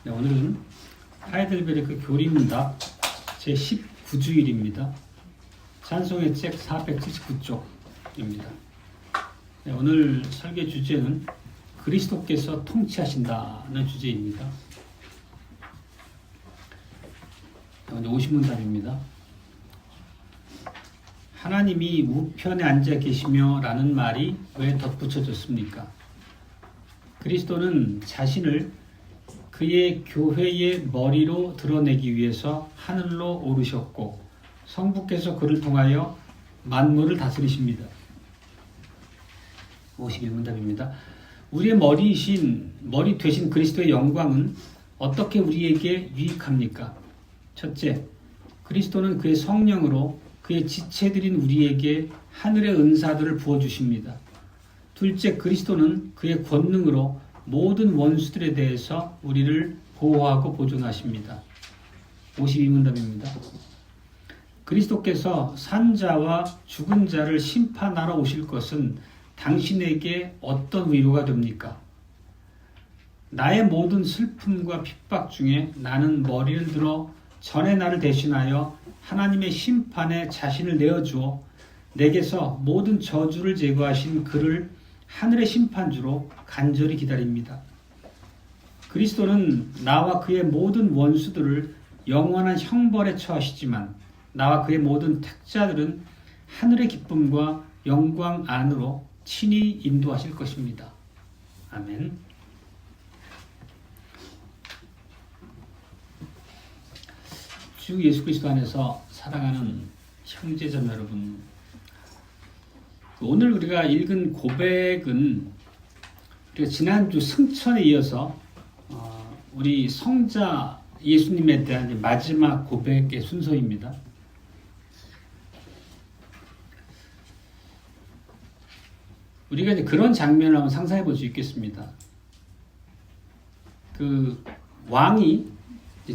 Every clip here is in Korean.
네, 오늘은 하이델베르크 교리문답 제19주일입니다. 찬송의 책 479쪽입니다. 네, 오늘 설계 주제는 그리스도께서 통치하신다는 주제입니다. 네, 50문답입니다. 하나님이 우편에 앉아 계시며 라는 말이 왜 덧붙여졌습니까? 그리스도는 자신을 그의 교회의 머리로 드러내기 위해서 하늘로 오르셨고 성부께서 그를 통하여 만물을 다스리십니다. 51문답입니다. 우리의 머리 되신 그리스도의 영광은 어떻게 우리에게 유익합니까? 첫째, 그리스도는 그의 성령으로 그의 지체들인 우리에게 하늘의 은사들을 부어주십니다. 둘째, 그리스도는 그의 권능으로 모든 원수들에 대해서 우리를 보호하고 보존하십니다. 52문답입니다. 그리스도께서 산 자와 죽은 자를 심판하러 오실 것은 당신에게 어떤 위로가 됩니까? 나의 모든 슬픔과 핍박 중에 나는 머리를 들어 전에 나를 대신하여 하나님의 심판에 자신을 내어주어 내게서 모든 저주를 제거하신 그를 하늘의 심판주로 간절히 기다립니다. 그리스도는 나와 그의 모든 원수들을 영원한 형벌에 처하시지만 나와 그의 모든 택자들은 하늘의 기쁨과 영광 안으로 친히 인도하실 것입니다. 아멘. 주 예수 그리스도 안에서 사랑하는 형제자매 여러분, 오늘 우리가 읽은 고백은 우리가 지난주 승천에 이어서 우리 성자 예수님에 대한 마지막 고백의 순서입니다. 우리가 이제 그런 장면을 한번 상상해 볼 수 있겠습니다. 그 왕이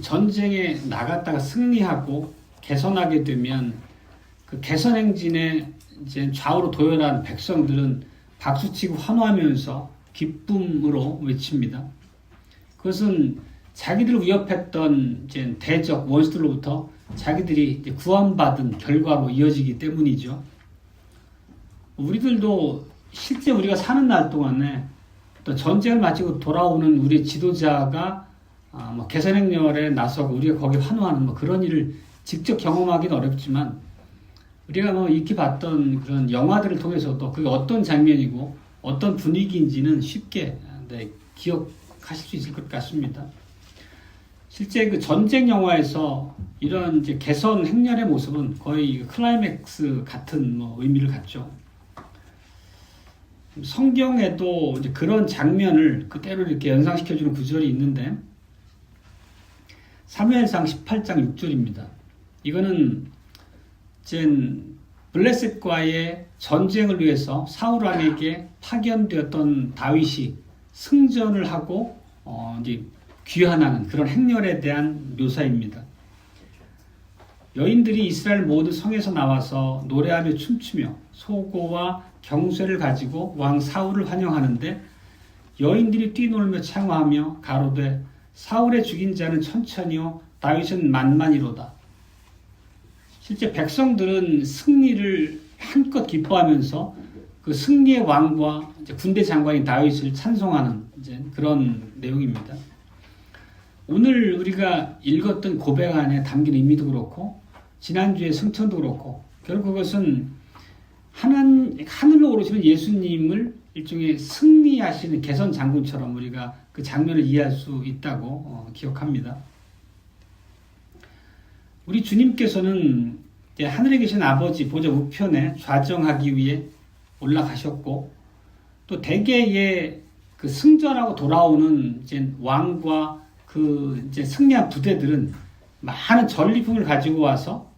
전쟁에 나갔다가 승리하고 개선하게 되면 그 개선 행진에 이제 좌우로 도열한 백성들은 박수치고 환호하면서 기쁨으로 외칩니다. 그것은 자기들을 위협했던 이제 대적 원수들로부터 자기들이 이제 구원받은 결과로 이어지기 때문이죠. 우리들도 실제 우리가 사는 날 동안에 또 전쟁을 마치고 돌아오는 우리 지도자가 개선행렬에 나서고 우리가 거기 환호하는 그런 일을 직접 경험하기는 어렵지만 우리가 익히 봤던 그런 영화들을 통해서도 그게 어떤 장면이고 어떤 분위기인지는 쉽게 기억하실 수 있을 것 같습니다. 실제 그 전쟁 영화에서 이런 이제 개선 행렬의 모습은 거의 클라이맥스 같은 의미를 갖죠. 성경에도 이제 그런 장면을 그대로 이렇게 연상시켜주는 구절이 있는데 사무엘상 18장 6절입니다. 이거는 블레셋과의 전쟁을 위해서 사울 왕에게 파견되었던 다윗이 승전을 하고 이제 귀환하는 그런 행렬에 대한 묘사입니다. 여인들이 이스라엘 모든 성에서 나와서 노래하며 춤추며 소고와 경쇠를 가지고 왕 사울을 환영하는데 여인들이 뛰놀며 창화하며 가로되 사울의 죽인 자는 천천히요 다윗은 만만이로다. 실제 백성들은 승리를 한껏 기뻐하면서 그 승리의 왕과 이제 군대 장관인 다윗을 찬송하는 이제 그런 내용입니다. 오늘 우리가 읽었던 고백 안에 담긴 의미도 그렇고 지난주의 승천도 그렇고 결국 그것은 하늘로 오르시는 예수님을 일종의 승리하시는 개선 장군처럼 우리가 그 장면을 이해할 수 있다고 기억합니다. 우리 주님께서는 하늘에 계신 아버지 보좌 우편에 좌정하기 위해 올라가셨고 또 대개의 그 승전하고 돌아오는 이제 왕과 그 이제 승리한 부대들은 많은 전리품을 가지고 와서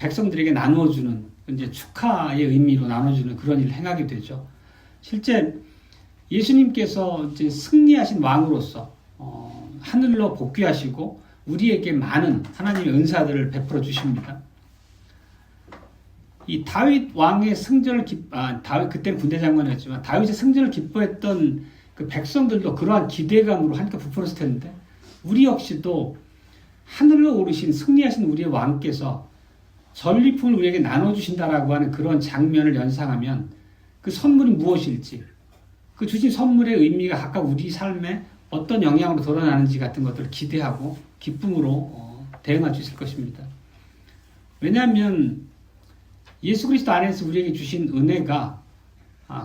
백성들에게 나누어주는 이제 축하의 의미로 나눠주는 그런 일을 행하게 되죠. 실제 예수님께서 이제 승리하신 왕으로서 하늘로 복귀하시고 우리에게 많은 하나님의 은사들을 베풀어 주십니다. 이 다윗 왕의 승전을 다윗 그때는 군대 장관이었지만 다윗의 승전을 기뻐했던 그 백성들도 그러한 기대감으로 한껏 부풀었을 텐데 우리 역시도 하늘로 오르신 승리하신 우리의 왕께서 전리품을 우리에게 나눠주신다라고 하는 그런 장면을 연상하면 그 선물이 무엇일지, 그 주신 선물의 의미가 각각 우리 삶에 어떤 영향으로 드러나는지 같은 것들을 기대하고 기쁨으로 대응할 수 있을 것입니다. 왜냐하면 예수 그리스도 안에서 우리에게 주신 은혜가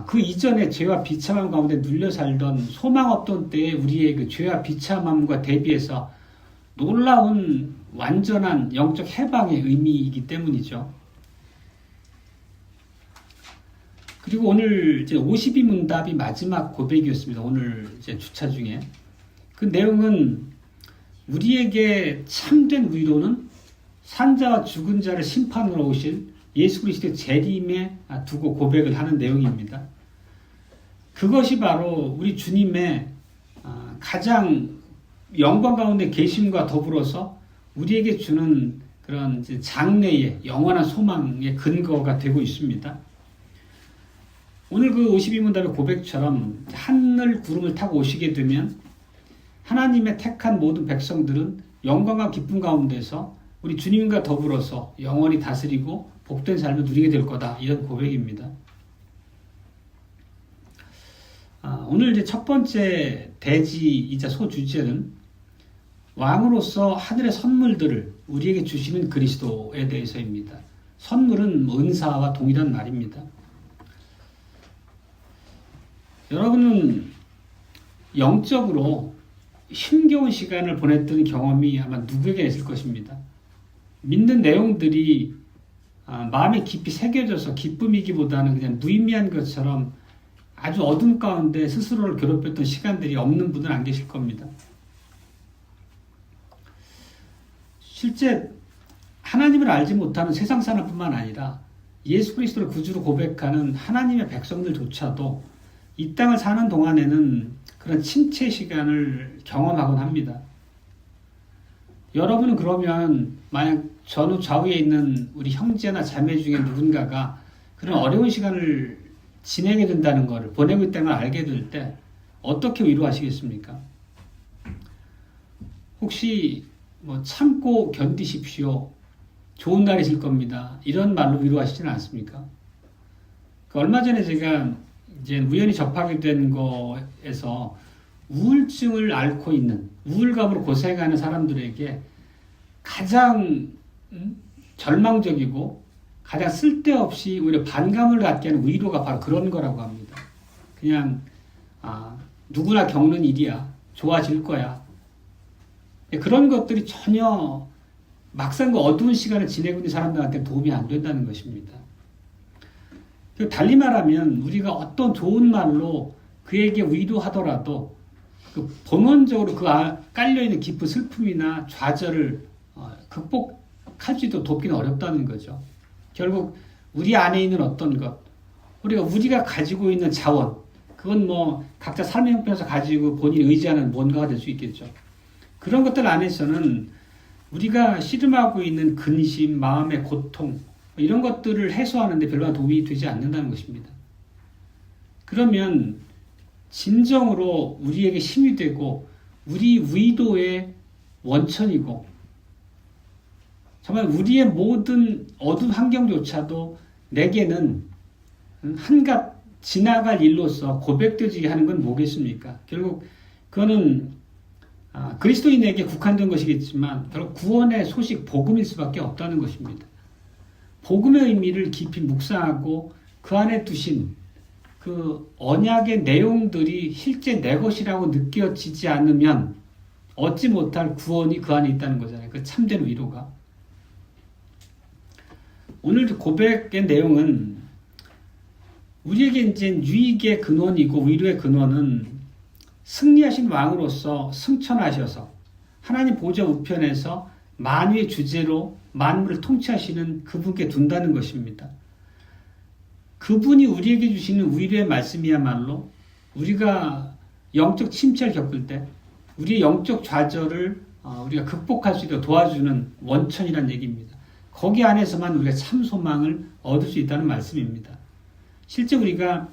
그 이전에 죄와 비참함 가운데 눌려 살던 소망 없던 때에 우리의 그 죄와 비참함과 대비해서 놀라운 완전한 영적 해방의 의미이기 때문이죠. 그리고 오늘 이제 52문답이 마지막 고백이었습니다. 오늘 이제 주차 중에. 그 내용은 우리에게 참된 위로는 산자와 죽은 자를 심판으로 오실 예수 그리스도의 재림에 두고 고백을 하는 내용입니다. 그것이 바로 우리 주님의 가장 영광 가운데 계심과 더불어서 우리에게 주는 그런 장래의 영원한 소망의 근거가 되고 있습니다. 오늘 그 52문답의 고백처럼 하늘 구름을 타고 오시게 되면 하나님의 택한 모든 백성들은 영광과 기쁨 가운데서 우리 주님과 더불어서 영원히 다스리고 복된 삶을 누리게 될 거다. 이런 고백입니다. 오늘 이제 첫 번째 대지이자 소주제는 왕으로서 하늘의 선물들을 우리에게 주시는 그리스도에 대해서입니다. 선물은 은사와 동일한 말입니다. 여러분은 영적으로 힘겨운 시간을 보냈던 경험이 아마 누구에게 있을 것입니다. 믿는 내용들이 마음에 깊이 새겨져서 기쁨이기보다는 그냥 무의미한 것처럼 아주 어둠 가운데 스스로를 괴롭혔던 시간들이 없는 분은 안 계실 겁니다. 실제 하나님을 알지 못하는 세상 사람뿐만 아니라 예수 그리스도를 구주로 고백하는 하나님의 백성들조차도 이 땅을 사는 동안에는 그런 침체 시간을 경험하곤 합니다. 여러분은 그러면 만약 전후 좌우에 있는 우리 형제나 자매 중에 누군가가 그런 어려운 시간을 지내게 된다는 것을 보내고 있다는 걸 알게 될 때 어떻게 위로하시겠습니까? 혹시 참고 견디십시오. 좋은 날이 있을 겁니다. 이런 말로 위로하시지는 않습니까? 얼마 전에 제가 이제 우연히 접하게 된 거에서 우울증을 앓고 있는, 우울감으로 고생하는 사람들에게 가장 절망적이고 가장 쓸데없이 오히려 반감을 갖게 하는 위로가 바로 그런 거라고 합니다. 그냥 누구나 겪는 일이야. 좋아질 거야. 그런 것들이 전혀 막상 그 어두운 시간을 지내고 있는 사람들한테 도움이 안 된다는 것입니다. 달리 말하면 우리가 어떤 좋은 말로 그에게 위로하더라도 그 본원적으로 깔려있는 깊은 슬픔이나 좌절을 극복할지도 돕기는 어렵다는 거죠. 결국 우리 안에 있는 어떤 것, 우리가 가지고 있는 자원, 그건 각자 삶의 형편에서 가지고 본인이 의지하는 뭔가가 될 수 있겠죠. 그런 것들 안에서는 우리가 씨름하고 있는 근심, 마음의 고통, 이런 것들을 해소하는데 별로 도움이 되지 않는다는 것입니다. 그러면 진정으로 우리에게 힘이 되고 우리 위도의 원천이고 정말 우리의 모든 어두운 환경조차도 내게는 한갓 지나갈 일로서 고백되지 하는 건 뭐겠습니까? 결국 그거는 그리스도인에게 국한된 것이겠지만 결국 구원의 소식, 복음일 수밖에 없다는 것입니다. 복음의 의미를 깊이 묵상하고 그 안에 두신 그 언약의 내용들이 실제 내 것이라고 느껴지지 않으면 얻지 못할 구원이 그 안에 있다는 거잖아요. 그 참된 위로가. 오늘 고백의 내용은 우리에게 이제 유익의 근원이고 위로의 근원은 승리하신 왕으로서 승천하셔서 하나님 보좌 우편에서 만유의 주제로 만물을 통치하시는 그분께 둔다는 것입니다. 그분이 우리에게 주시는 위로의 말씀이야말로 우리가 영적 침체를 겪을 때 우리의 영적 좌절을 우리가 극복할 수 있도록 도와주는 원천이라는 얘기입니다. 거기 안에서만 우리가 참 소망을 얻을 수 있다는 말씀입니다. 실제 우리가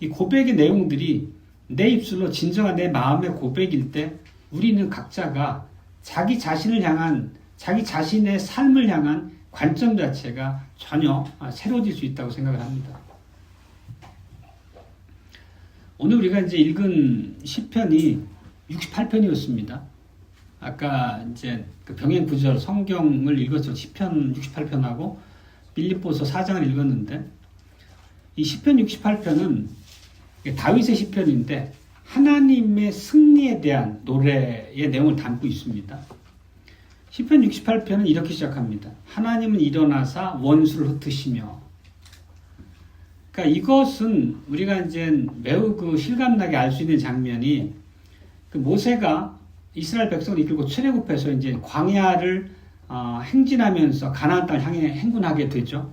이 고백의 내용들이 내 입술로 진정한 내 마음의 고백일 때 우리는 각자가 자기 자신을 향한 자기 자신의 삶을 향한 관점 자체가 전혀 새로워질 수 있다고 생각을 합니다. 오늘 우리가 이제 읽은 시편이 68편이었습니다. 아까 이제 그 병행 구절 성경을 읽었죠. 시편 68편하고 빌립보서 4장을 읽었는데 이 시편 68편은 다윗의 시편인데 하나님의 승리에 대한 노래의 내용을 담고 있습니다. 시편 68편은 이렇게 시작합니다. 하나님은 일어나사 원수를 흩으시며. 그러니까 이것은 우리가 이제 매우 그 실감나게 알 수 있는 장면이 그 모세가 이스라엘 백성을 이끌고 출애굽해서 이제 광야를 행진하면서 가나안 땅을 향해 행군하게 되죠.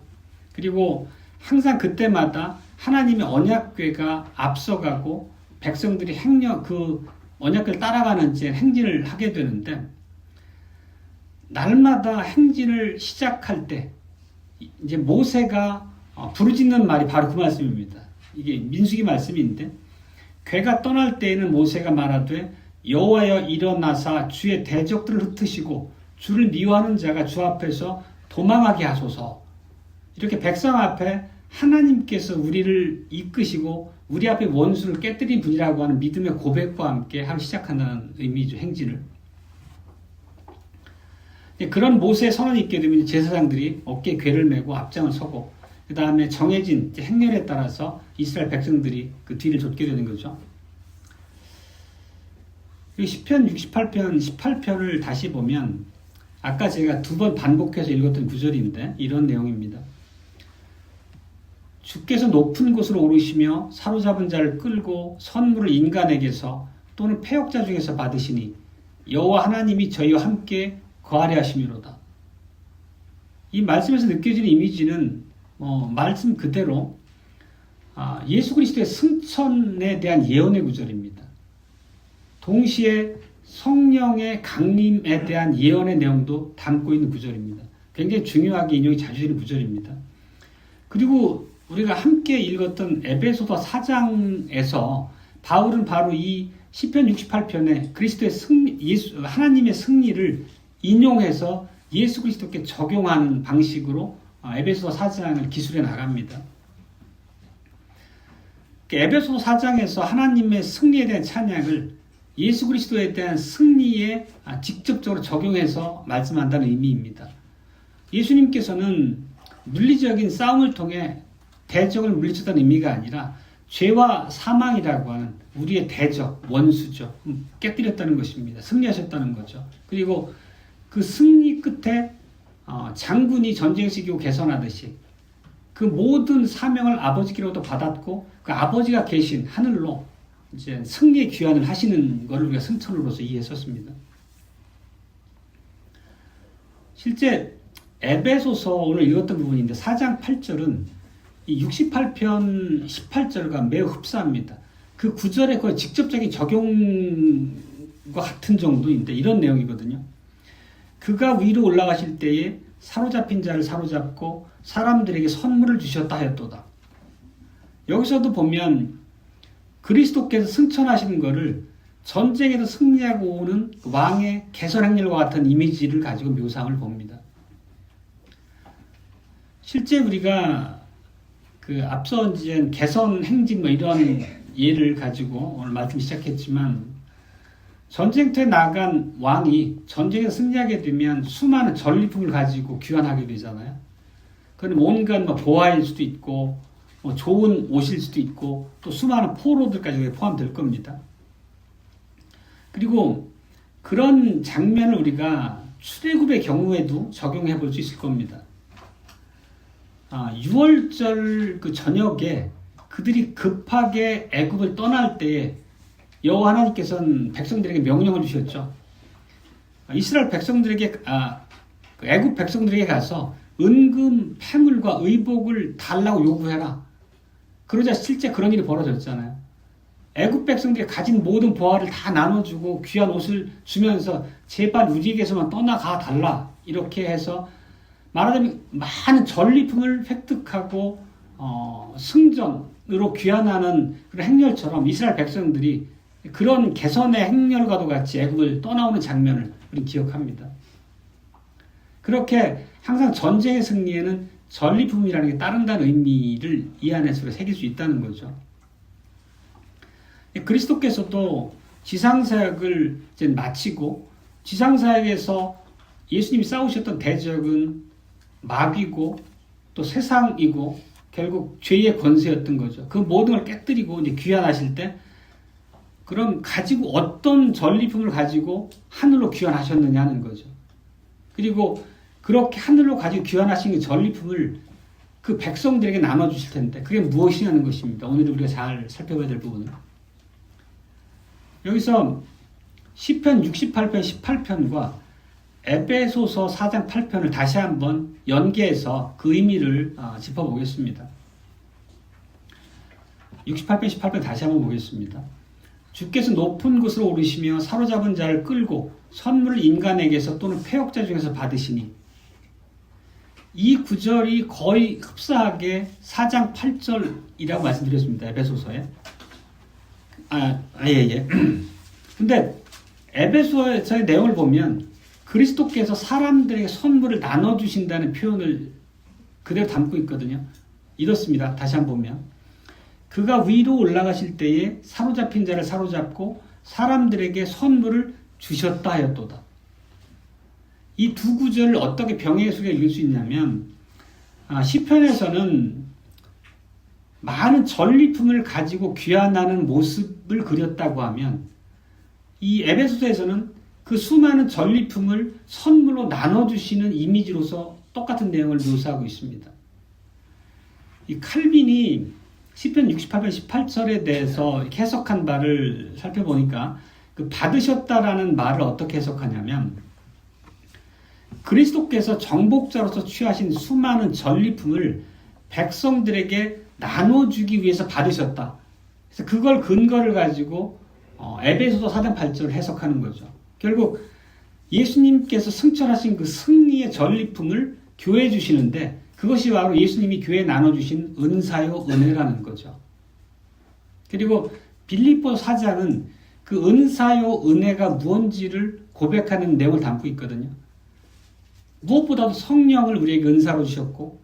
그리고 항상 그때마다 하나님의 언약궤가 앞서가고 백성들이 그 언약궤를 따라가는 이제 행진을 하게 되는데 날마다 행진을 시작할 때 이제 모세가 부르짖는 말이 바로 그 말씀입니다. 이게 민수기 말씀인데 궤가 떠날 때에는 모세가 말하되 여호와여 일어나사 주의 대적들을 흩으시고 주를 미워하는 자가 주 앞에서 도망하게 하소서. 이렇게 백성 앞에 하나님께서 우리를 이끄시고 우리 앞에 원수를 깨뜨린 분이라고 하는 믿음의 고백과 함께 하루 시작한다는 의미죠. 행진을. 그런 모세의 선언이 있게 되면 제사장들이 어깨에 궤를 메고 앞장을 서고 그 다음에 정해진 행렬에 따라서 이스라엘 백성들이 그 뒤를 좇게 되는 거죠. 시편 68편, 18편을 다시 보면 아까 제가 2번 반복해서 읽었던 구절인데 이런 내용입니다. 주께서 높은 곳으로 오르시며 사로잡은 자를 끌고 선물을 인간에게서 또는 패역자 중에서 받으시니 여호와 하나님이 저희와 함께 거하려 하심이로다. 이 말씀에서 느껴지는 이미지는 말씀 그대로 예수 그리스도의 승천에 대한 예언의 구절입니다. 동시에 성령의 강림에 대한 예언의 내용도 담고 있는 구절입니다. 굉장히 중요하게 인용이 자주 되는 구절입니다. 그리고 우리가 함께 읽었던 에베소서 4장에서 바울은 바로 이 시편 68편에 그리스도의 하나님의 승리를 인용해서 예수 그리스도께 적용하는 방식으로 에베소서 4장을 기술해 나갑니다. 에베소서 4장에서 하나님의 승리에 대한 찬양을 예수 그리스도에 대한 승리에 직접적으로 적용해서 말씀한다는 의미입니다. 예수님께서는 물리적인 싸움을 통해 대적을 물리쳤다는 의미가 아니라 죄와 사망이라고 하는 우리의 대적, 원수죠. 깨뜨렸다는 것입니다. 승리하셨다는 거죠. 그리고 그 승리 끝에 장군이 전쟁에서 이기고 개선하듯이 그 모든 사명을 아버지께로부터 받았고 그 아버지가 계신 하늘로 이제 승리의 귀환을 하시는 것을 우리가 승천으로서 이해했었습니다. 실제 에베소서 오늘 읽었던 부분인데 4장 8절은 이 68편 18절과 매우 흡사합니다. 그 구절에 거의 직접적인 적용과 같은 정도인데 이런 내용이거든요. 그가 위로 올라가실 때에 사로잡힌 자를 사로잡고 사람들에게 선물을 주셨다 하였도다. 여기서도 보면 그리스도께서 승천하시는 것을 전쟁에서 승리하고 오는 왕의 개선 행렬과 같은 이미지를 가지고 묘사함을 봅니다. 실제 우리가 그 앞서 이제 개선 행진 이런 예를 가지고 오늘 말씀 시작했지만 전쟁터에 나간 왕이 전쟁에서 승리하게 되면 수많은 전리품을 가지고 귀환하게 되잖아요. 그건 온갖 보화일 수도 있고 좋은 옷일 수도 있고 또 수많은 포로들까지 포함될 겁니다. 그리고 그런 장면을 우리가 출애굽의 경우에도 적용해 볼 수 있을 겁니다. 6월절 그 저녁에 그들이 급하게 애굽을 떠날 때에 여호와 하나님께서는 백성들에게 명령을 주셨죠. 이스라엘 백성들에게 애굽 백성들에게 가서 은금, 패물과 의복을 달라고 요구해라. 그러자 실제 그런 일이 벌어졌잖아요. 애굽 백성들이 가진 모든 보화를 다 나눠주고 귀한 옷을 주면서 제발 우리에게서만 떠나가 달라. 이렇게 해서 말하자면 많은 전리품을 획득하고 승전으로 귀환하는 그런 행렬처럼 이스라엘 백성들이 그런 개선의 행렬과도 같이 애굽을 떠나오는 장면을 우리는 기억합니다. 그렇게 항상 전쟁의 승리에는 전리품이라는 게 따른다는 의미를 이 안에서 새길 수 있다는 거죠. 그리스도께서도 지상사역을 이제 마치고 지상사역에서 예수님이 싸우셨던 대적은 마귀고 또 세상이고 결국 죄의 권세였던 거죠. 그 모든 걸 깨뜨리고 이제 귀환하실 때 그럼 가지고 어떤 전리품을 가지고 하늘로 귀환하셨느냐는 거죠. 그리고 그렇게 하늘로 가지고 귀환하신 그 전리품을 그 백성들에게 나눠주실 텐데 그게 무엇이냐는 것입니다. 오늘 우리가 잘 살펴봐야 될 부분은. 여기서 시편 68편 18편과 에베소서 4장 8편을 다시 한번 연계해서 그 의미를 짚어보겠습니다. 68편 18편 다시 한번 보겠습니다. 주께서 높은 곳으로 오르시며 사로잡은 자를 끌고 선물을 인간에게서 또는 패역자 중에서 받으시니 이 구절이 거의 흡사하게 4장 8절이라고 말씀드렸습니다. 에베소서에. 예. 근데 에베소서의 내용을 보면 그리스도께서 사람들에게 선물을 나눠주신다는 표현을 그대로 담고 있거든요. 이렇습니다. 다시 한번 보면. 그가 위로 올라가실 때에 사로잡힌 자를 사로잡고 사람들에게 선물을 주셨다 하였도다. 이 두 구절을 어떻게 병행해 속에 읽을 수 있냐면 시편에서는 많은 전리품을 가지고 귀환하는 모습을 그렸다고 하면 이 에베소서에서는 그 수많은 전리품을 선물로 나눠주시는 이미지로서 똑같은 내용을 묘사하고 있습니다. 이 칼빈이 시편 68편 18절에 대해서 해석한 바를 살펴보니까 그 받으셨다라는 말을 어떻게 해석하냐면 그리스도께서 정복자로서 취하신 수많은 전리품을 백성들에게 나눠주기 위해서 받으셨다. 그래서 그걸 근거를 가지고 에베소서 4장 8절을 해석하는 거죠. 결국 예수님께서 승천하신 그 승리의 전리품을 교회에 주시는데 그것이 바로 예수님이 교회에 나눠주신 은사요 은혜라는 거죠. 그리고 빌립보서 4장은 그 은사요 은혜가 무엇인지를 고백하는 내용을 담고 있거든요. 무엇보다도 성령을 우리에게 은사로 주셨고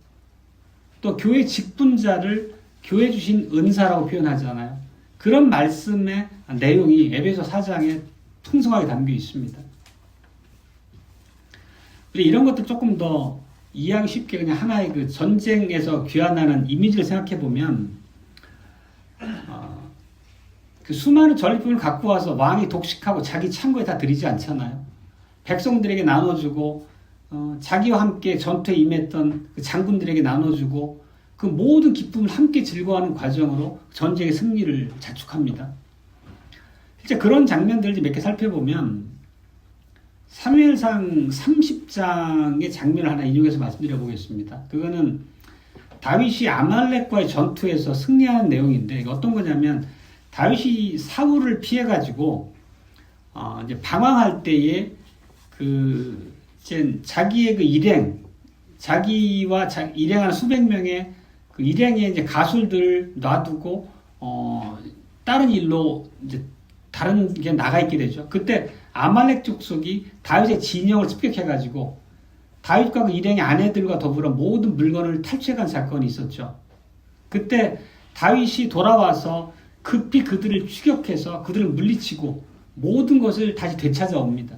또 교회 직분자를 교회 주신 은사라고 표현하잖아요. 그런 말씀의 내용이 에베소 4장에 풍성하게 담겨 있습니다. 이런 것들 조금 더 이해하기 쉽게 그냥 하나의 그 전쟁에서 귀환하는 이미지를 생각해 보면 그 수많은 전리품을 갖고 와서 왕이 독식하고 자기 창고에 다 들이지 않잖아요. 백성들에게 나눠주고 자기와 함께 전투에 임했던 그 장군들에게 나눠주고 그 모든 기쁨을 함께 즐거워하는 과정으로 전쟁의 승리를 자축합니다. 실제 그런 장면들을 몇 개 살펴보면 사무엘상 30장의 장면을 하나 인용해서 말씀드려 보겠습니다. 그거는 다윗이 아말렉과의 전투에서 승리하는 내용인데 어떤 거냐면 다윗이 사울을 피해가지고 이제 방황할 때에 자기의 그 일행, 자기와 일행하는 수백 명의 그 일행의 이제 가술들을 놔두고 다른 일로 이제 다른 게 나가 있게 되죠. 그때 아말렉 족속이 다윗의 진영을 습격해가지고 다윗과 그 일행의 아내들과 더불어 모든 물건을 탈취해간 사건이 있었죠. 그때 다윗이 돌아와서 급히 그들을 추격해서 그들을 물리치고 모든 것을 다시 되찾아옵니다.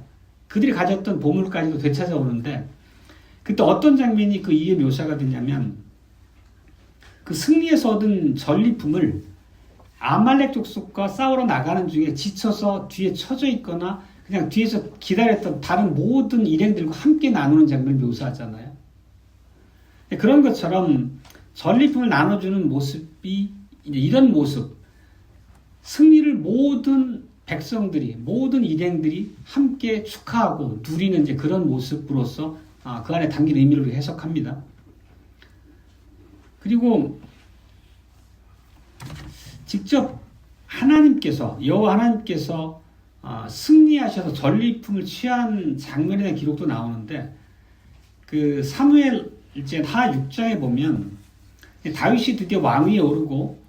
그들이 가졌던 보물까지도 되찾아오는데 그때 어떤 장면이 그 이해 묘사가 되냐면 그 승리에서 얻은 전리품을 아말렉 족속과 싸우러 나가는 중에 지쳐서 뒤에 처져 있거나 그냥 뒤에서 기다렸던 다른 모든 일행들과 함께 나누는 장면을 묘사하잖아요. 그런 것처럼 전리품을 나눠주는 모습이 이런 모습, 승리를 모든 백성들이, 모든 일행들이 함께 축하하고 누리는 이제 그런 모습으로서 그 안에 담긴 의미를 해석합니다. 그리고 직접 하나님께서, 여호와 하나님께서 승리하셔서 전리품을 취한 장면에 대한 기록도 나오는데 그 사무엘 이제 하 6장에 보면 다윗이 드디어 왕위에 오르고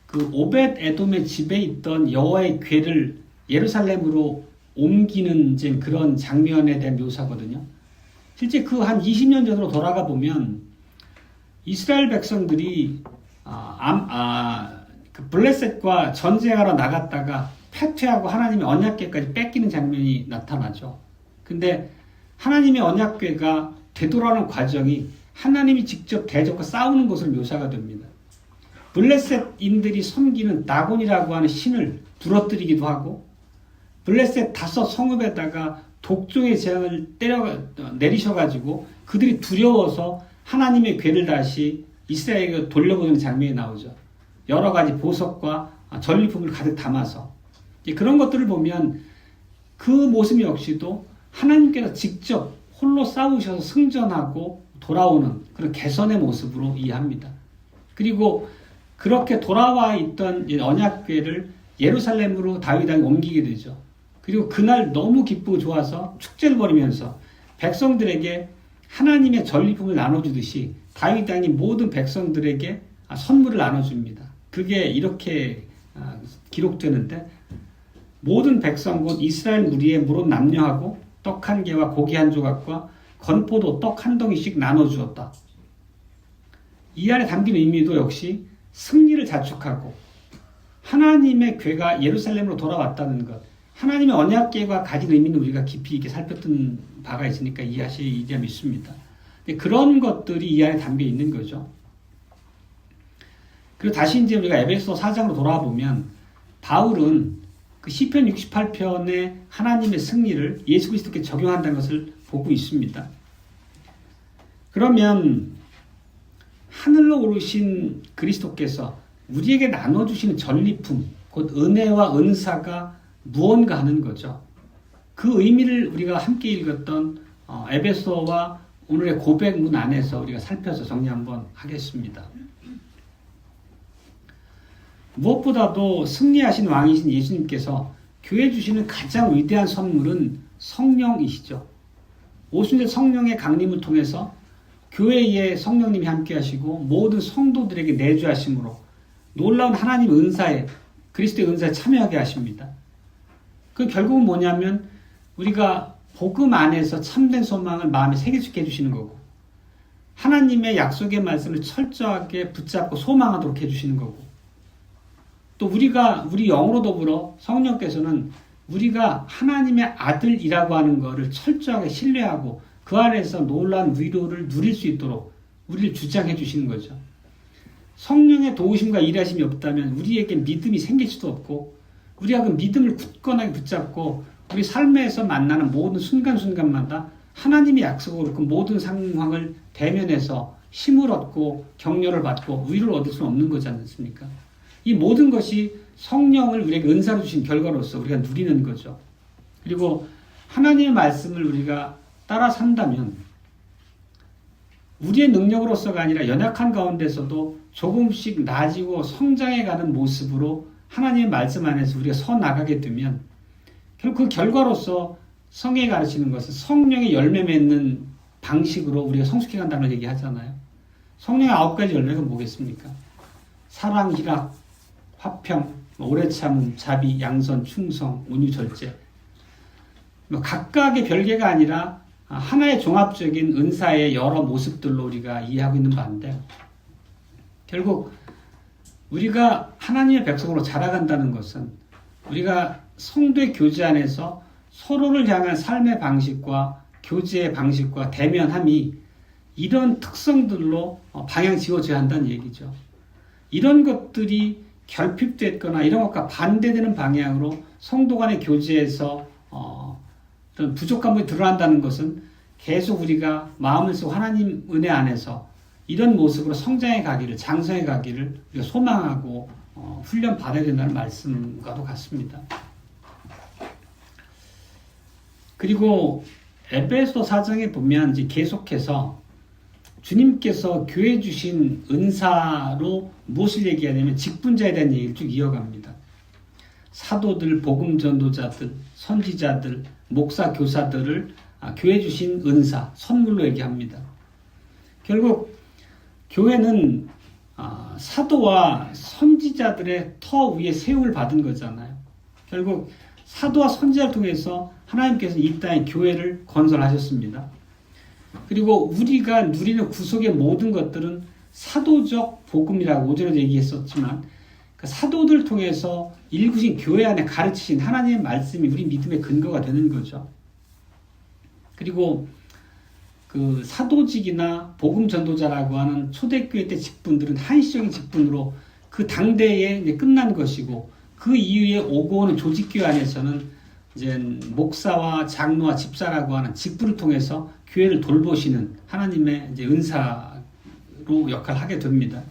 그 오벳 에돔의 집에 있던 여호와의 궤를 예루살렘으로 옮기는 이제 그런 장면에 대한 묘사거든요. 실제 그 한 20년 전으로 돌아가 보면 이스라엘 백성들이 그 블레셋과 전쟁하러 나갔다가 패퇴하고 하나님의 언약궤까지 뺏기는 장면이 나타나죠. 근데 하나님의 언약궤가 되돌아오는 과정이 하나님이 직접 대적과 싸우는 것으로 묘사가 됩니다. 블레셋인들이 섬기는 다곤이라고 하는 신을 부러뜨리기도 하고 블레셋 5 성읍에다가 독종의 재앙을 내리셔가지고 그들이 두려워서 하나님의 궤를 다시 이스라엘에게 돌려보내는 장면이 나오죠. 여러 가지 보석과 전리품을 가득 담아서 그런 것들을 보면 그 모습 역시도 하나님께서 직접 홀로 싸우셔서 승전하고 돌아오는 그런 개선의 모습으로 이해합니다. 그리고 그렇게 돌아와 있던 언약궤를 예루살렘으로 다윗 왕이 옮기게 되죠. 그리고 그날 너무 기쁘고 좋아서 축제를 벌이면서 백성들에게 하나님의 전리품을 나눠주듯이 다윗 왕이 모든 백성들에게 선물을 나눠줍니다. 그게 이렇게 기록되는데 모든 백성 곧 이스라엘 무리에 물은 남녀하고 떡 1개와 고기 1조각과 건포도 떡 1덩이씩 나눠주었다. 이 안에 담긴 의미도 역시 승리를 자축하고 하나님의 궤가 예루살렘으로 돌아왔다는 것, 하나님의 언약궤가 가진 의미는 우리가 깊이 있게 살폈던 바가 있으니까 이해하시리라 믿습니다. 그런 것들이 이 안에 담겨 있는 거죠. 그리고 다시 이제 우리가 에베소 4장으로 돌아와 보면 바울은 그 시편 68편의 하나님의 승리를 예수 그리스도께 적용한다는 것을 보고 있습니다. 그러면 하늘로 오르신 그리스도께서 우리에게 나눠주시는 전리품, 곧 은혜와 은사가 무언가 하는 거죠. 그 의미를 우리가 함께 읽었던 에베소와 오늘의 고백문 안에서 우리가 살펴서 정리 한번 하겠습니다. 무엇보다도 승리하신 왕이신 예수님께서 교회 주시는 가장 위대한 선물은 성령이시죠. 오순절 성령의 강림을 통해서 교회에 성령님이 함께 하시고 모든 성도들에게 내주하심으로 놀라운 하나님 은사에 그리스도의 은사에 참여하게 하십니다. 그 결국은 뭐냐면 우리가 복음 안에서 참된 소망을 마음에 새겨지게 해주시는 거고 하나님의 약속의 말씀을 철저하게 붙잡고 소망하도록 해주시는 거고 또 우리 영으로 더불어 성령께서는 우리가 하나님의 아들이라고 하는 것을 철저하게 신뢰하고 그 안에서 놀라운 위로를 누릴 수 있도록 우리를 주장해 주시는 거죠. 성령의 도우심과 일하심이 없다면 우리에게 믿음이 생길 수도 없고 우리가 그 믿음을 굳건하게 붙잡고 우리 삶에서 만나는 모든 순간순간마다 하나님의 약속을 그 모든 상황을 대면해서 힘을 얻고 격려를 받고 위로를 얻을 수는 없는 거지 않습니까? 이 모든 것이 성령을 우리에게 은사로 주신 결과로서 우리가 누리는 거죠. 그리고 하나님의 말씀을 우리가 따라 산다면 우리의 능력으로서가 아니라 연약한 가운데서도 조금씩 나아지고 성장해가는 모습으로 하나님의 말씀 안에서 우리가 서 나가게 되면 결국 그 결과로서 성경이 가르치는 것은 성령의 열매 맺는 방식으로 우리가 성숙해 간다는 걸 얘기하잖아요. 성령의 9가지 열매가 뭐겠습니까? 사랑, 희락, 화평, 오래 참음, 자비, 양선, 충성, 온유, 절제. 각각의 별개가 아니라 하나의 종합적인 은사의 여러 모습들로 우리가 이해하고 있는 바인데 결국 우리가 하나님의 백성으로 자라간다는 것은 우리가 성도의 교제 안에서 서로를 향한 삶의 방식과 교제의 방식과 대면함이 이런 특성들로 방향 지어져야 한다는 얘기죠. 이런 것들이 결핍됐거나 이런 것과 반대되는 방향으로 성도 간의 교제에서 어떤 부족함이 드러난다는 것은 계속 우리가 마음을 쓰고 하나님 은혜 안에서 이런 모습으로 성장해 가기를, 장성해 가기를 우리가 소망하고 훈련 받아야 된다는 말씀과도 같습니다. 그리고 에베소 4장에 보면 이제 계속해서 주님께서 교회 주신 은사로 무엇을 얘기하냐면 직분자에 대한 얘기를 쭉 이어갑니다. 사도들, 복음 전도자들, 선지자들, 목사, 교사들을 교회 주신 은사, 선물로 얘기합니다. 결국 교회는 사도와 선지자들의 터 위에 세움을 받은 거잖아요. 결국 사도와 선지자를 통해서 하나님께서 이 땅에 교회를 건설하셨습니다. 그리고 우리가 누리는 구속의 모든 것들은 사도적 복음이라고 오전에도 얘기했었지만 그 사도들 통해서 일구신 교회 안에 가르치신 하나님의 말씀이 우리 믿음의 근거가 되는 거죠. 그리고 그 사도직이나 복음 전도자라고 하는 초대교회 때 직분들은 한시적인 직분으로 그 당대에 이제 끝난 것이고 그 이후에 오고 오는 조직교회 안에서는 이제 목사와 장로와 집사라고 하는 직분을 통해서 교회를 돌보시는 하나님의 이제 은사로 역할을 하게 됩니다.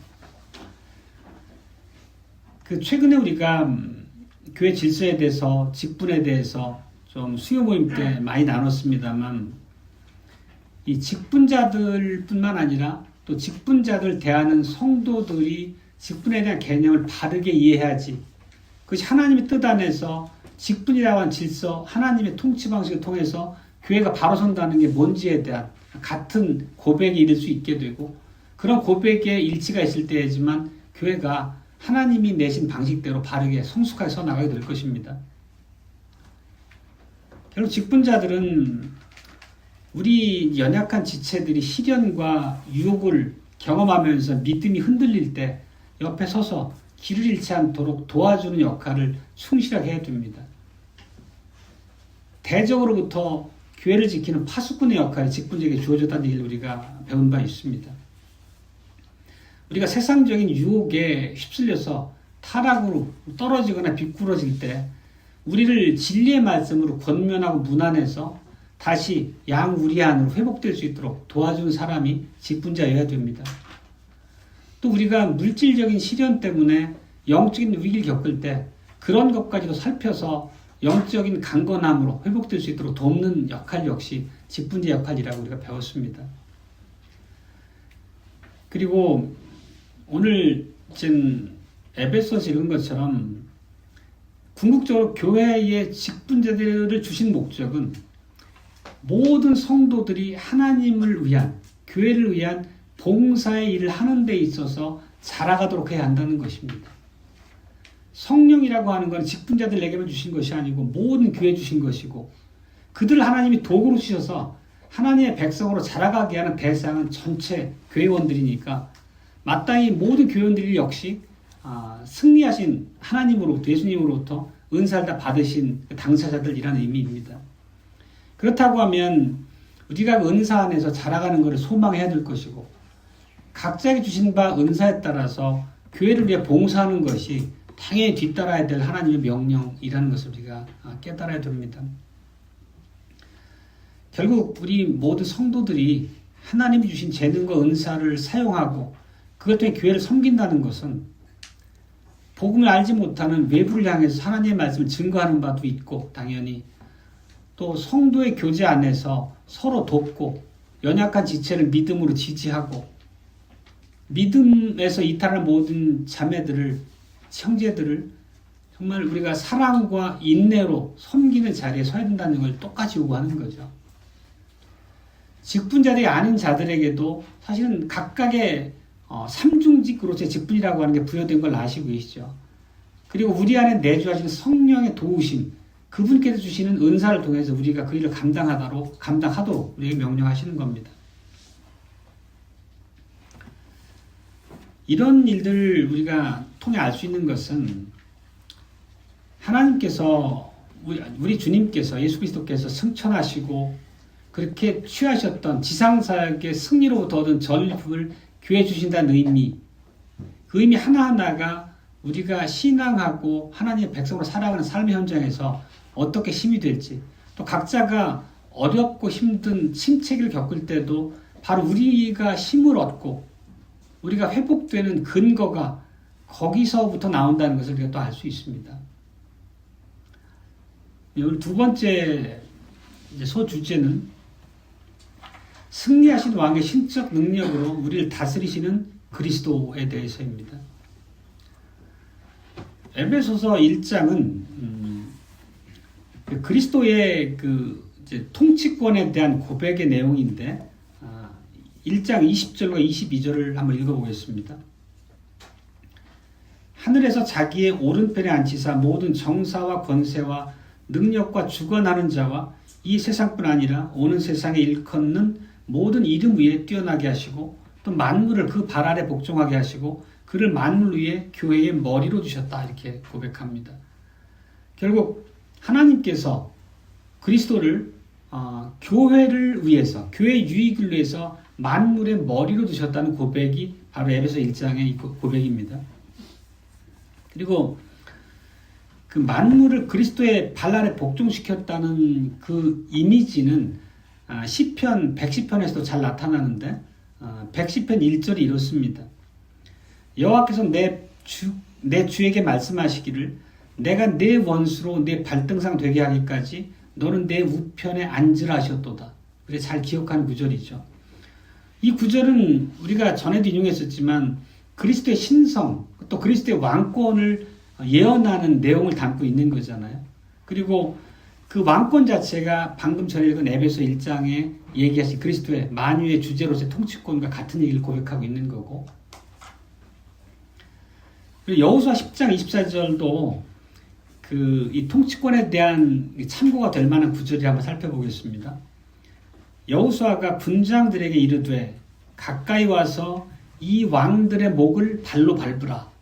그 최근에 우리가 교회 질서에 대해서 직분에 대해서 좀 수요 모임 때 많이 나눴습니다만 이 직분자들뿐만 아니라 또 직분자들 대하는 성도들이 직분에 대한 개념을 바르게 이해해야지 그것이 하나님의 뜻 안에서 직분이라고 하는 질서, 하나님의 통치 방식을 통해서 교회가 바로 선다는 게 뭔지에 대한 같은 고백에 이를 수 있게 되고 그런 고백에 일치가 있을 때이지만 교회가 하나님이 내신 방식대로 바르게 성숙하게 서나가게 될 것입니다. 결국 직분자들은 우리 연약한 지체들이 시련과 유혹을 경험하면서 믿음이 흔들릴 때 옆에 서서 길을 잃지 않도록 도와주는 역할을 충실하게 해야 됩니다. 대적으로부터 교회를 지키는 파수꾼의 역할이 직분자에게 주어졌다는 얘기를 우리가 배운 바 있습니다. 우리가 세상적인 유혹에 휩쓸려서 타락으로 떨어지거나 비꾸러질 때 우리를 진리의 말씀으로 권면하고 문안해서 다시 양우리 안으로 회복될 수 있도록 도와주는 사람이 직분자여야 됩니다. 또 우리가 물질적인 시련 때문에 영적인 위기를 겪을 때 그런 것까지도 살펴서 영적인 강건함으로 회복될 수 있도록 돕는 역할 역시 직분자 역할이라고 우리가 배웠습니다. 그리고 오늘 지금 에베소서 읽은 것처럼 궁극적으로 교회의 직분자들을 주신 목적은 모든 성도들이 하나님을 위한 교회를 위한 봉사의 일을 하는 데 있어서 자라가도록 해야 한다는 것입니다. 성령이라고 하는 건 직분자들에게만 주신 것이 아니고 모든 교회에 주신 것이고 그들을 하나님이 도구로 주셔서 하나님의 백성으로 자라가게 하는 대상은 전체 교회원들이니까 마땅히 모든 교회원들이 역시 승리하신 하나님으로부터 예수님으로부터 은사를 다 받으신 당사자들이라는 의미입니다. 그렇다고 하면 우리가 은사 안에서 자라가는 것을 소망해야 될 것이고 각자에게 주신 바 은사에 따라서 교회를 위해 봉사하는 것이 당연히 뒤따라야 될 하나님의 명령이라는 것을 우리가 깨달아야 됩니다. 결국 우리 모든 성도들이 하나님이 주신 재능과 은사를 사용하고 그것 때문에 교회를 섬긴다는 것은 복음을 알지 못하는 외부를 향해서 하나님의 말씀을 증거하는 바도 있고 당연히 또 성도의 교제 안에서 서로 돕고 연약한 지체를 믿음으로 지지하고 믿음에서 이탈한 모든 자매들을 형제들을 정말 우리가 사랑과 인내로 섬기는 자리에 서야 된다는 걸 똑같이 요구하는 거죠. 직분자들이 아닌 자들에게도 사실은 각각의 삼중직으로서의 직분이라고 하는 게 부여된 걸 아시고 계시죠. 그리고 우리 안에 내주하시는 성령의 도우심, 그분께서 주시는 은사를 통해서 우리가 그 일을 감당하도록 우리에게 명령하시는 겁니다. 이런 일들을 우리가 통해 알 수 있는 것은 하나님께서 우리 주님께서 예수 그리스도께서 승천하시고 그렇게 취하셨던 지상사역의 승리로부터 얻은 전리품을 교회에 주신다는 의미, 그 의미 하나하나가 우리가 신앙하고 하나님의 백성으로 살아가는 삶의 현장에서 어떻게 힘이 될지, 또 각자가 어렵고 힘든 침체기를 겪을 때도 바로 우리가 힘을 얻고 우리가 회복되는 근거가 거기서부터 나온다는 것을 우리가 또 알 수 있습니다. 오늘 두 번째 소주제는 승리하신 왕의 신적 능력으로 우리를 다스리시는 그리스도에 대해서입니다. 에베소서 1장은 그리스도의 통치권에 대한 고백의 내용인데 1장 20절과 22절을 한번 읽어보겠습니다. 하늘에서 자기의 오른편에 앉히사 모든 정사와 권세와 능력과 주관하는 자와 이 세상뿐 아니라 오는 세상에 일컫는 모든 이름 위에 뛰어나게 하시고 또 만물을 그 발 아래 복종하게 하시고 그를 만물 위에 교회의 머리로 두셨다 이렇게 고백합니다. 결국 하나님께서 그리스도를 교회를 위해서 교회 유익을 위해서 만물의 머리로 두셨다는 고백이 바로 에베소 1장의 고백입니다. 그리고 그 만물을 그리스도의 발 아래 복종시켰다는 그 이미지는 시편 110편에서도 잘 나타나는데 110편 1절이 이렇습니다. 여호와께서 내 주에게 말씀하시기를 내가 내 원수로 내 발등상 되게 하기까지 너는 내 우편에 앉으라 하셨도다. 그래 잘 기억하는 구절이죠. 이 구절은 우리가 전에도 인용했었지만 그리스도의 신성 또 그리스도의 왕권을 예언하는 내용을 담고 있는 거잖아요. 그리고 그 왕권 자체가 방금 전에 읽은 에베소 1장에 얘기하신 그리스도의 만유의 주제로서의 통치권과 같은 얘기를 고백하고 있는 거고, 그리고 여호수아 10장 24절도 이 통치권에 대한 참고가 될 만한 구절을 한번 살펴보겠습니다. 여호수아가 군장들에게 이르되 가까이 와서 이 왕들의 목을 발로 밟으라.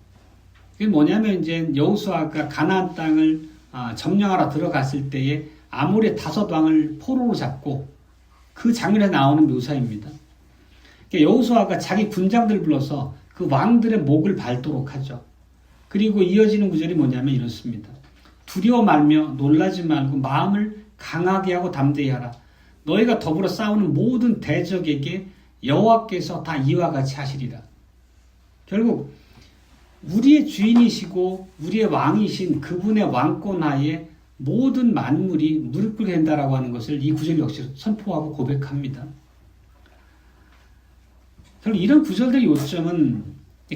이게 뭐냐면 이제 여호수아가 가나안 땅을 점령하러 들어갔을 때에 아모레 5왕을 포로로 잡고 그 장면에 나오는 묘사입니다. 여호수아가 자기 군장들을 불러서 그 왕들의 목을 밟도록 하죠. 그리고 이어지는 구절이 뭐냐면 이렇습니다. 두려워 말며 놀라지 말고 마음을 강하게 하고 담대히 하라. 너희가 더불어 싸우는 모든 대적에게 여호와께서 다 이와 같이 하시리라. 결국 우리의 주인이시고 우리의 왕이신 그분의 왕권 하에 모든 만물이 무릎 꿇게 된다라고 하는 것을 이 구절 역시 선포하고 고백합니다. 결국 이런 구절들의 요점은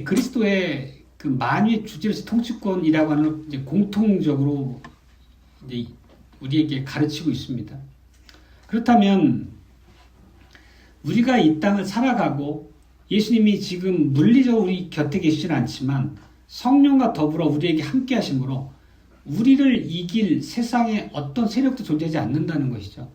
그리스도의 그 만유의 주제로서 통치권이라고 하는 이제 공통적으로 이제 우리에게 가르치고 있습니다. 그렇다면 우리가 이 땅을 살아가고 예수님이 지금 물리적으로 우리 곁에 계시진 않지만 성령과 더불어 우리에게 함께 하심으로 우리를 이길 세상에 어떤 세력도 존재하지 않는다는 것이죠.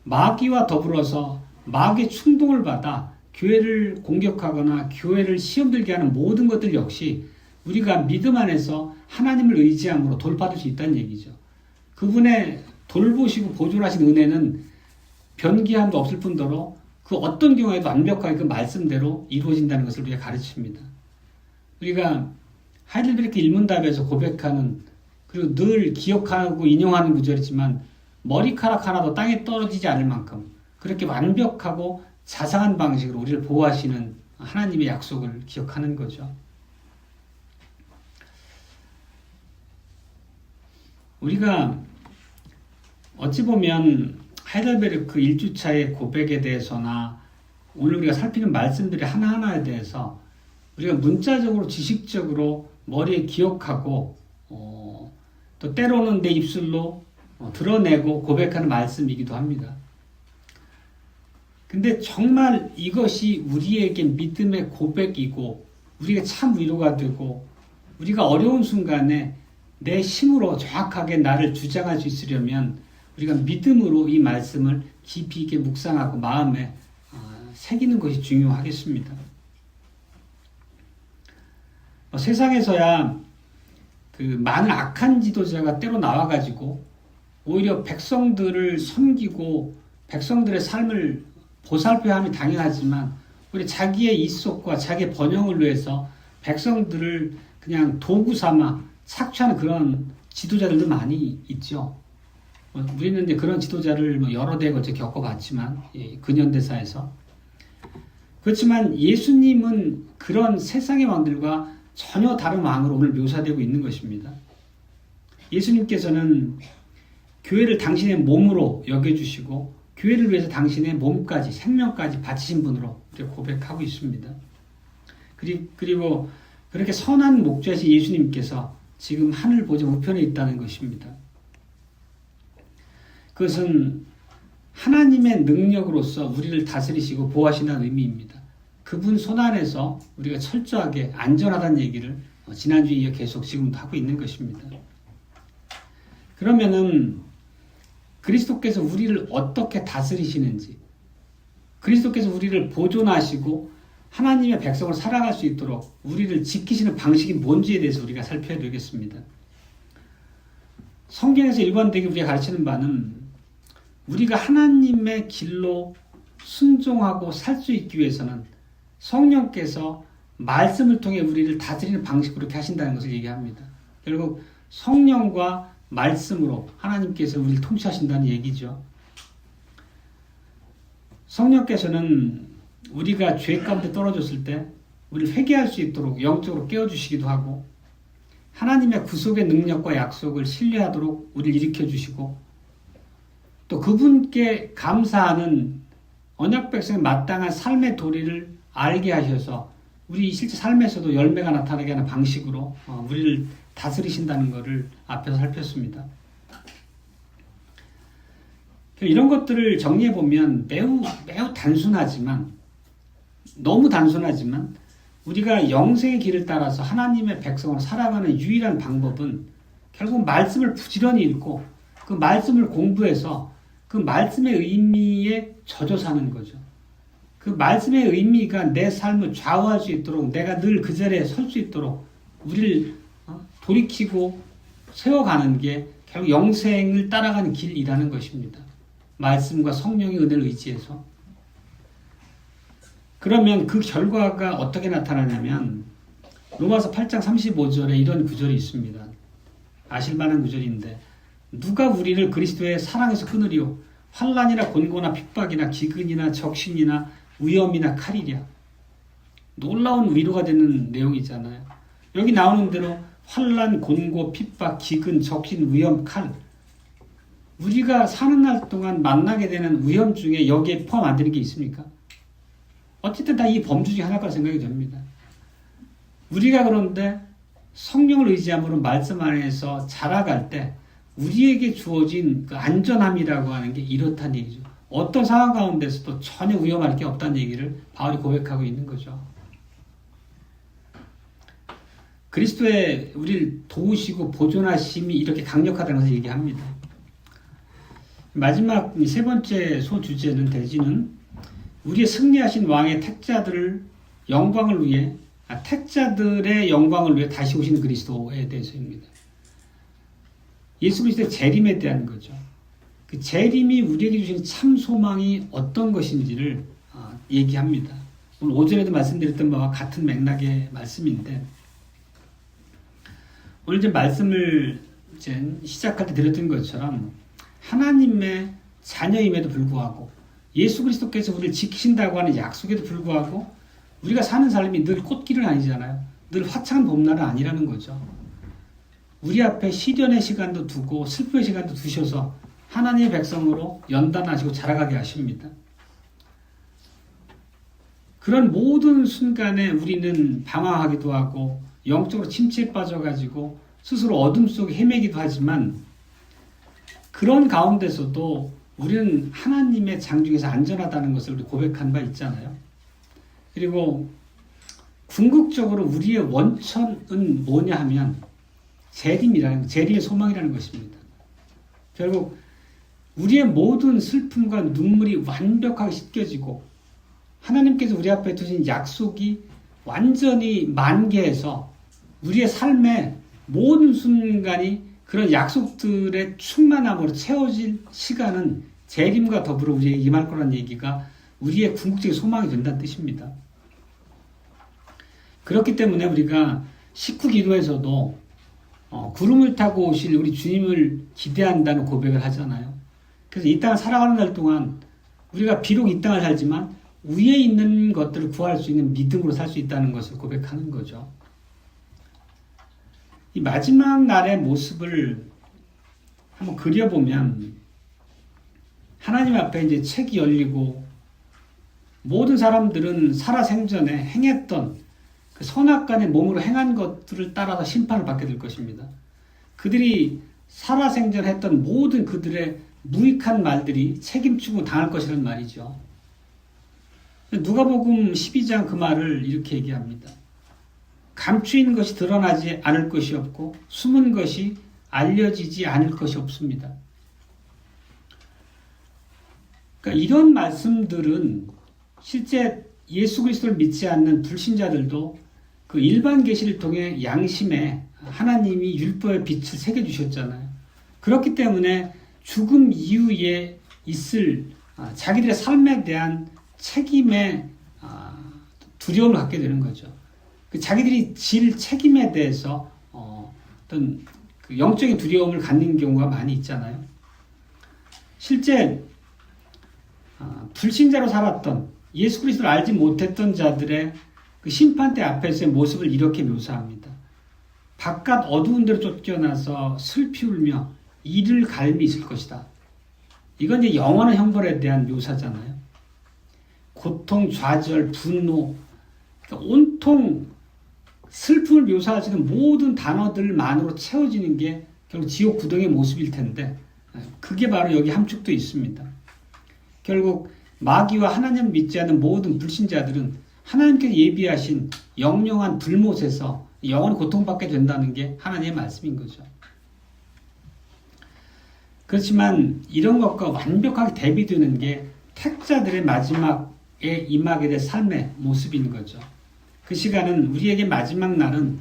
마귀와 더불어서 마귀의 충동을 받아 교회를 공격하거나 교회를 시험 들게 하는 모든 것들 역시 우리가 믿음 안에서 하나님을 의지함으로 돌파할 수 있다는 얘기죠. 그분의 돌보시고 보존하신 은혜는 변기함도 없을 뿐더러 그 어떤 경우에도 완벽하게 그 말씀대로 이루어진다는 것을 우리가 가르칩니다. 우리가 하이델베르크 일문답에서 고백하는 그리고 늘 기억하고 인용하는 구절이지만 머리카락 하나도 땅에 떨어지지 않을 만큼 그렇게 완벽하고 자상한 방식으로 우리를 보호하시는 하나님의 약속을 기억하는 거죠. 우리가 어찌 보면 하이델베르크 1주차의 고백에 대해서나 오늘 우리가 살피는 말씀들이 하나하나에 대해서 우리가 문자적으로 지식적으로 머리에 기억하고 또 때로는 내 입술로 드러내고 고백하는 말씀이기도 합니다. 근데 정말 이것이 우리에게 믿음의 고백이고 우리가 참 위로가 되고 우리가 어려운 순간에 내 힘으로 정확하게 나를 주장할 수 있으려면 우리가 믿음으로 이 말씀을 깊이 있게 묵상하고 마음에 새기는 것이 중요하겠습니다. 세상에서야 그 많은 악한 지도자가 때로 나와가지고 오히려 백성들을 섬기고 백성들의 삶을 보살펴야 함이 당연하지만 우리 자기의 이속과 자기의 번영을 위해서 백성들을 그냥 도구 삼아 착취하는 그런 지도자들도 많이 있죠. 우리는 이제 그런 지도자를 여러 대에 걸쳐 겪어봤지만 근현대사에서 그렇지만 예수님은 그런 세상의 왕들과 전혀 다른 왕으로 오늘 묘사되고 있는 것입니다. 예수님께서는 교회를 당신의 몸으로 여겨주시고 교회를 위해서 당신의 몸까지 생명까지 바치신 분으로 고백하고 있습니다. 그리고 그렇게 선한 목자이신 예수님께서 지금 하늘 보좌 우편에 있다는 것입니다. 그것은 하나님의 능력으로서 우리를 다스리시고 보호하신다는 의미입니다. 그분 손안에서 우리가 철저하게 안전하다는 얘기를 지난주에 이어 계속 지금도 하고 있는 것입니다. 그러면은 그리스도께서 우리를 어떻게 다스리시는지, 그리스도께서 우리를 보존하시고 하나님의 백성을 살아갈 수 있도록 우리를 지키시는 방식이 뭔지에 대해서 우리가 살펴야 되겠습니다. 성경에서 일관되게 우리가 가르치는 바는 우리가 하나님의 길로 순종하고 살 수 있기 위해서는 성령께서 말씀을 통해 우리를 다스리는 방식으로 그렇게 하신다는 것을 얘기합니다. 결국 성령과 말씀으로 하나님께서 우리를 통치하신다는 얘기죠. 성령께서는 우리가 죄 가운데 떨어졌을 때 우리를 회개할 수 있도록 영적으로 깨워주시기도 하고, 하나님의 구속의 능력과 약속을 신뢰하도록 우리를 일으켜주시고, 또 그분께 감사하는 언약 백성의 마땅한 삶의 도리를 알게 하셔서 우리 실제 삶에서도 열매가 나타나게 하는 방식으로 우리를 다스리신다는 것을 앞에서 살폈습니다. 이런 것들을 정리해보면 매우 단순하지만, 너무 단순하지만 우리가 영생의 길을 따라서 하나님의 백성으로 살아가는 유일한 방법은 결국 말씀을 부지런히 읽고 그 말씀을 공부해서 그 말씀의 의미에 젖어 사는 거죠. 그 말씀의 의미가 내 삶을 좌우할 수 있도록, 내가 늘 그 자리에 설 수 있도록 우리를 돌이키고 세워가는 게 결국 영생을 따라가는 길이라는 것입니다. 말씀과 성령의 은혜를 의지해서. 그러면 그 결과가 어떻게 나타나냐면 로마서 8장 35절에 이런 구절이 있습니다. 아실만한 구절인데, 누가 우리를 그리스도의 사랑에서 끊으리요? 환난이나 곤고나 핍박이나 기근이나 적신이나 위험이나 칼이랴. 놀라운 위로가 되는 내용이잖아요. 여기 나오는 대로 환난, 곤고, 핍박, 기근, 적신, 위험, 칼. 우리가 사는 날 동안 만나게 되는 위험 중에 여기에 포함 안 되는 게 있습니까? 어쨌든 다 이 범주 중에 하나가 생각이 됩니다. 우리가 그런데 성령을 의지함으로 말씀 안에서 자라갈 때 우리에게 주어진 그 안전함이라고 하는 게 이렇다는 얘기죠. 어떤 상황 가운데서도 전혀 위험할 게 없다는 얘기를 바울이 고백하고 있는 거죠. 그리스도의 우리를 도우시고 보존하심이 이렇게 강력하다는 것을 얘기합니다. 마지막 세 번째 소주제는 대지는 우리의 승리하신 왕의 택자들의 영광을 위해 다시 오신 그리스도에 대해서입니다. 예수 그리스도의 재림에 대한 거죠. 그 재림이 우리에게 주신 참 소망이 어떤 것인지를 얘기합니다. 오늘 오전에도 말씀드렸던 바와 같은 맥락의 말씀인데, 오늘 이제 말씀을 시작할 때 드렸던 것처럼 하나님의 자녀임에도 불구하고 예수 그리스도께서 우리를 지키신다고 하는 약속에도 불구하고 우리가 사는 삶이 늘 꽃길은 아니잖아요. 늘 화창한 봄날은 아니라는 거죠. 우리 앞에 시련의 시간도 두고 슬픔의 시간도 두셔서 하나님의 백성으로 연단하시고 자라가게 하십니다. 그런 모든 순간에 우리는 방황하기도 하고 영적으로 침체에 빠져가지고 스스로 어둠 속에 헤매기도 하지만, 그런 가운데서도 우리는 하나님의 장중에서 안전하다는 것을 우리 고백한 바 있잖아요. 그리고 궁극적으로 우리의 원천은 뭐냐 하면 재림의 소망이라는 것입니다. 결국 우리의 모든 슬픔과 눈물이 완벽하게 씻겨지고 하나님께서 우리 앞에 두신 약속이 완전히 만개해서 우리의 삶의 모든 순간이 그런 약속들의 충만함으로 채워질 시간은 재림과 더불어 우리에게 임할 거라는 얘기가 우리의 궁극적인 소망이 된다는 뜻입니다. 그렇기 때문에 우리가 식후 기도에서도 구름을 타고 오실 우리 주님을 기대한다는 고백을 하잖아요. 그래서 이 땅을 살아가는 날 동안 우리가 비록 이 땅을 살지만 위에 있는 것들을 구할 수 있는 믿음으로 살 수 있다는 것을 고백하는 거죠. 이 마지막 날의 모습을 한번 그려보면 하나님 앞에 이제 책이 열리고 모든 사람들은 살아생전에 행했던 그 선악간의 몸으로 행한 것들을 따라서 심판을 받게 될 것입니다. 그들이 살아생전 했던 모든 그들의 무익한 말들이 책임지고 당할 것이라는 말이죠. 누가복음 12장 그 말을 이렇게 얘기합니다. 감추인 것이 드러나지 않을 것이 없고 숨은 것이 알려지지 않을 것이 없습니다. 그러니까 이런 말씀들은 실제 예수 그리스도를 믿지 않는 불신자들도 그 일반 계시를 통해 양심에 하나님이 율법의 빛을 새겨주셨잖아요. 그렇기 때문에 죽음 이후에 있을 자기들의 삶에 대한 책임에 두려움을 갖게 되는 거죠. 자기들이 질 책임에 대해서 어떤 그 영적인 두려움을 갖는 경우가 많이 있잖아요. 실제 불신자로 살았던 예수 그리스도를 알지 못했던 자들의 그 심판대 앞에서의 모습을 이렇게 묘사합니다. 바깥 어두운 데로 쫓겨나서 슬피 울며 이를 갈미 있을 것이다. 이건 이제 영원한 형벌에 대한 묘사잖아요. 고통, 좌절, 분노, 그러니까 온통 슬픔을 묘사하시는 모든 단어들만으로 채워지는 게 결국 지옥 구덩이의 모습일 텐데 그게 바로 여기 함축도 있습니다. 결국 마귀와 하나님을 믿지 않는 모든 불신자들은 하나님께서 예비하신 영영한 불못에서 영원히 고통받게 된다는 게 하나님의 말씀인 거죠. 그렇지만 이런 것과 완벽하게 대비되는 게 택자들의 마지막에 임하게 될 삶의 모습인 거죠. 그 시간은 우리에게 마지막 날은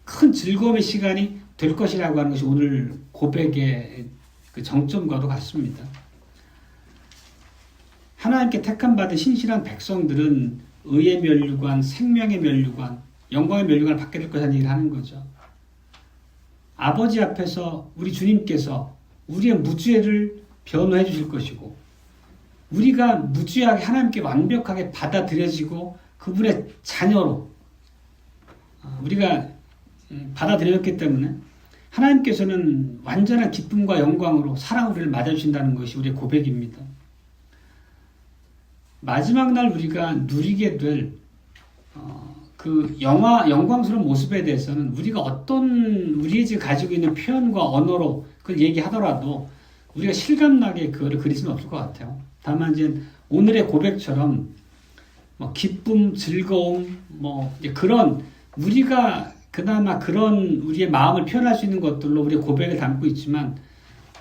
큰 즐거움의 시간이 될 것이라고 하는 것이 오늘 고백의 그 정점과도 같습니다. 하나님께 택함받은 신실한 백성들은 의의 면류관, 생명의 면류관, 영광의 면류관을 받게 될 것이라는 얘기를 하는 거죠. 아버지 앞에서 우리 주님께서 우리의 무죄를 변호해 주실 것이고 우리가 무죄하게 하나님께 완벽하게 받아들여지고 그분의 자녀로 우리가 받아들였기 때문에 하나님께서는 완전한 기쁨과 영광으로 사랑으로 우리를 맞아주신다는 것이 우리의 고백입니다. 마지막 날 우리가 누리게 될 그 영광스러운 모습에 대해서는 우리가 어떤 우리의 지금 가지고 있는 표현과 언어로 그걸 얘기하더라도 우리가 실감나게 그거를 그릴 수는 없을 것 같아요. 다만 이제 오늘의 고백처럼 뭐 기쁨, 즐거움, 뭐 이제 그런 우리가 그나마 그런 우리의 마음을 표현할 수 있는 것들로 우리의 고백을 담고 있지만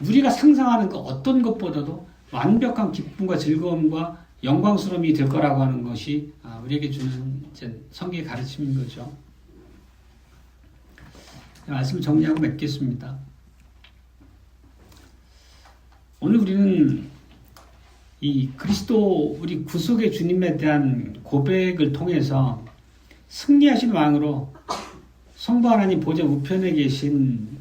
우리가 상상하는 그 어떤 것보다도 완벽한 기쁨과 즐거움과 영광스러움이 될 거라고 하는 것이 우리에게 주는 성경의 가르침인 거죠. 말씀을 정리하고 맺겠습니다. 오늘 우리는 이 그리스도 우리 구속의 주님에 대한 고백을 통해서 승리하신 왕으로 성부 하나님 보좌 우편에 계신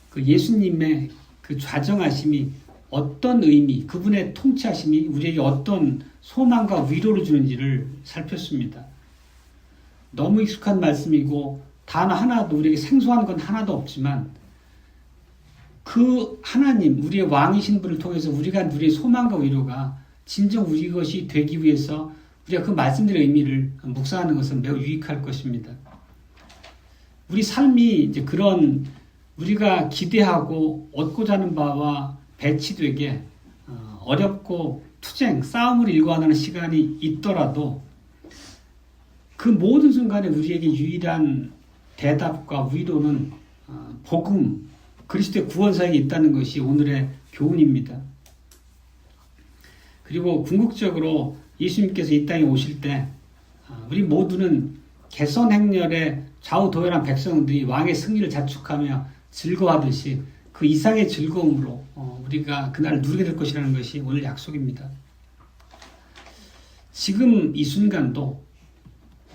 그 예수님의 그 좌정하심이 어떤 의미, 그분의 통치하심이 우리에게 어떤 소망과 위로를 주는지를 살폈습니다. 너무 익숙한 말씀이고 단어 하나도 우리에게 생소한 건 하나도 없지만 그 하나님, 우리의 왕이신 분을 통해서 우리가 누릴 소망과 위로가 진정 우리 것이 되기 위해서 우리가 그 말씀들의 의미를 묵상하는 것은 매우 유익할 것입니다. 우리 삶이 이제 그런 우리가 기대하고 얻고자 하는 바와 배치되게 어렵고 투쟁, 싸움을 일궈하는 시간이 있더라도 그 모든 순간에 우리에게 유일한 대답과 위로는 복음, 그리스도의 구원사역이 있다는 것이 오늘의 교훈입니다. 그리고 궁극적으로 예수님께서 이 땅에 오실 때 우리 모두는 개선행렬에 좌우도열한 백성들이 왕의 승리를 자축하며 즐거워하듯이 그 이상의 즐거움으로 우리가 그날을 누리게 될 것이라는 것이 오늘 약속입니다. 지금 이 순간도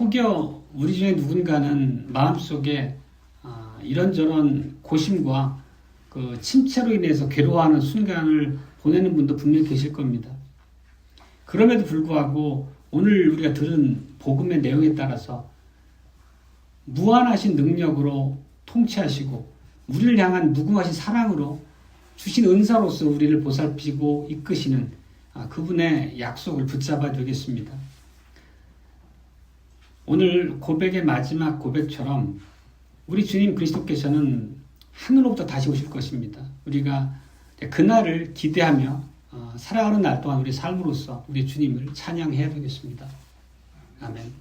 혹여 우리 중에 누군가는 마음속에 이런저런 고심과 그 침체로 인해서 괴로워하는 순간을 보내는 분도 분명히 계실 겁니다. 그럼에도 불구하고 오늘 우리가 들은 복음의 내용에 따라서 무한하신 능력으로 통치하시고 우리를 향한 무궁하신 사랑으로 주신 은사로서 우리를 보살피고 이끄시는 그분의 약속을 붙잡아야 되겠습니다. 오늘 고백의 마지막 고백처럼 우리 주님 그리스도께서는 하늘로부터 다시 오실 것입니다. 우리가 그날을 기대하며 살아가는 날 동안 우리 삶으로서 우리 주님을 찬양해야 되겠습니다. 아멘.